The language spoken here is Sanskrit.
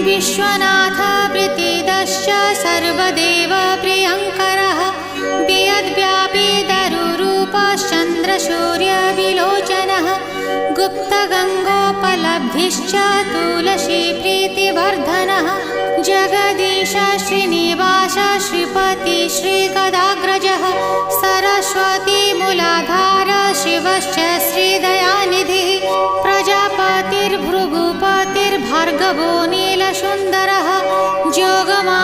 विश्वनाथ प्रीतिदश्च सर्वदेव प्रियङ्करः वियद्व्यापी दरुरूपश्चन्द्रसूर्यविलोचनः गुप्तगङ्गोपलब्धिश्च तुलसी प्रीतिवर्धनः जगदीश श्रीनिवास श्रीपति श्रीगदाग्रजः सरस्वती मूलाधार शिवश्च श्रीदयानिधिः प्रजापतिर्भृगुपतिर्भार्गवो नीलसुन्दरः जोगमा